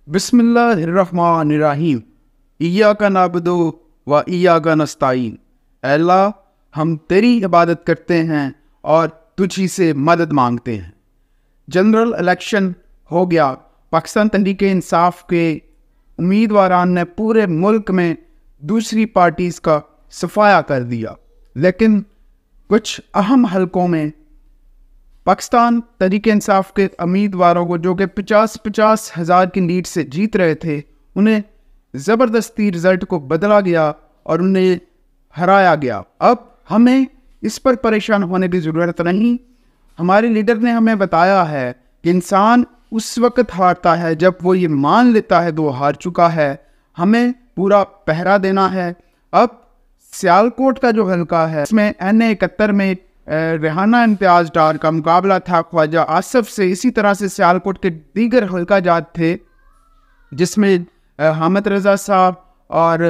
बिस्मिल्लाहिर्रहमानिर्रहीम। इय्याका नअबुदु व इय्याका नस्तईन। ऐ अल्लाह, हम तेरी इबादत करते हैं और तुझी से मदद मांगते हैं। जनरल इलेक्शन हो गया। पाकिस्तान तहरीक इंसाफ के उम्मीदवारान ने पूरे मुल्क में दूसरी पार्टीज़ का सफाया कर दिया, लेकिन कुछ अहम हलकों में पाकिस्तान तहरीक इंसाफ के उम्मीदवारों को, जो कि 50-50 हज़ार की लीड से जीत रहे थे, उन्हें ज़बरदस्ती रिज़ल्ट को बदला गया और उन्हें हराया गया। अब हमें इस पर परेशान होने की ज़रूरत नहीं। हमारे लीडर ने हमें बताया है कि इंसान उस वक्त हारता है जब वो ये मान लेता है कि वो हार चुका है। हमें पूरा पहरा देना है। अब सियालकोट का जो हलका है, इसमें NA-71 में रेहाना इम्तियाज़ डार का मुकाबला था ख्वाजा आसफ से। इसी तरह से सियालकोट के दीगर हलका जात थे, जिसमें हामिद रज़ा साहब और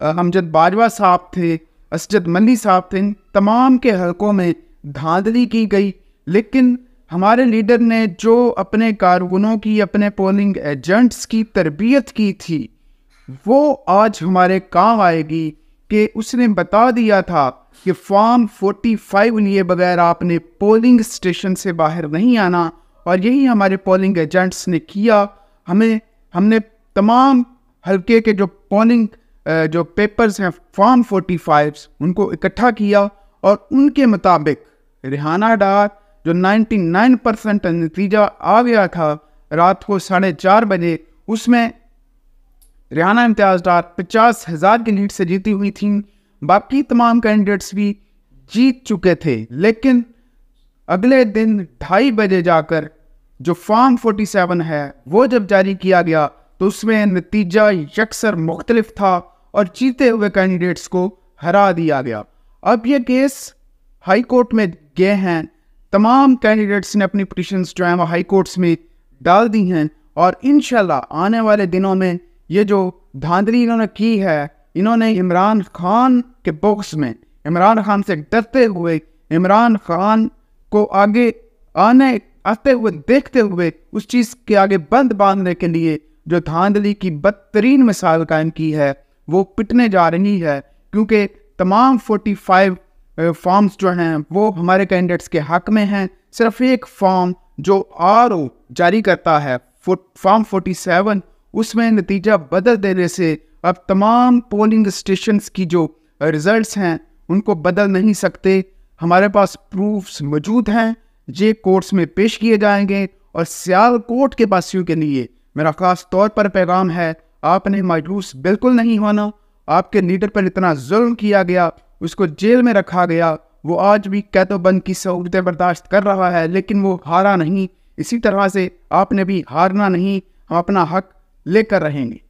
अमजद बाजवा साहब थे, असजद मनी साहब थे। इन तमाम के हलकों में धांधली की गई, लेकिन हमारे लीडर ने जो अपने कारकुनों की, अपने पोलिंग एजेंट्स की तरबियत की थी, वो आज हमारे काम आएगी। कि उसने बता दिया था कि फॉर्म 45 लिए बगैर आपने पोलिंग स्टेशन से बाहर नहीं आना, और यही हमारे पोलिंग एजेंट्स ने किया। हमने तमाम हल्के के जो पोलिंग जो पेपर्स हैं, फॉर्म 45, उनको इकट्ठा किया और उनके मुताबिक रेहाना डार जो 99% नतीजा आ गया था रात को 4:30 बजे, उसमें रेहाना इम्तियाज़ डार 50,000 की लीड से जीती हुई थी। बाकी तमाम कैंडिडेट्स भी जीत चुके थे, लेकिन अगले दिन 2:30 बजे जाकर जो फॉर्म 47 है वो जब जारी किया गया, तो उसमें नतीजा यकसर मुख्तलिफ था और जीते हुए कैंडिडेट्स को हरा दिया गया। अब ये केस हाई कोर्ट में गए हैं। तमाम कैंडिडेट्स ने अपनी पिटिशंस जो हैं वो हाई कोर्ट्स में डाल दी हैं, और इंशाल्लाह आने वाले दिनों में ये जो धांधली इन्होंने की है, इन्होंने इमरान खान के बॉक्स में, इमरान खान से डरते हुए, इमरान खान को आगे आते हुए देखते हुए, उस चीज़ के आगे बंद बांधने के लिए जो धांधली की बदतरीन मिसाल कायम की है, वो पिटने जा रही है। क्योंकि तमाम 45 फॉर्म्स जो हैं वो हमारे कैंडिडेट्स के हक में हैं। सिर्फ एक फॉर्म जो RO जारी करता है, फॉर्म 47, उसमें नतीजा बदल देने से अब तमाम पोलिंग स्टेशंस की जो रिज़ल्ट्स हैं उनको बदल नहीं सकते। हमारे पास प्रूफ्स मौजूद हैं, ये कोर्ट्स में पेश किए जाएंगे। और सियालकोट के वासियों के लिए मेरा ख़ास तौर पर पैगाम है, आपने मायूस बिल्कुल नहीं होना। आपके लीडर पर इतना जुल्म किया गया, उसको जेल में रखा गया, वो आज भी कैदोबंद की सहूलतें बर्दाश्त कर रहा है, लेकिन वो हारा नहीं। इसी तरह से आपने भी हारना नहीं। हम अपना हक लेकर रहेंगे।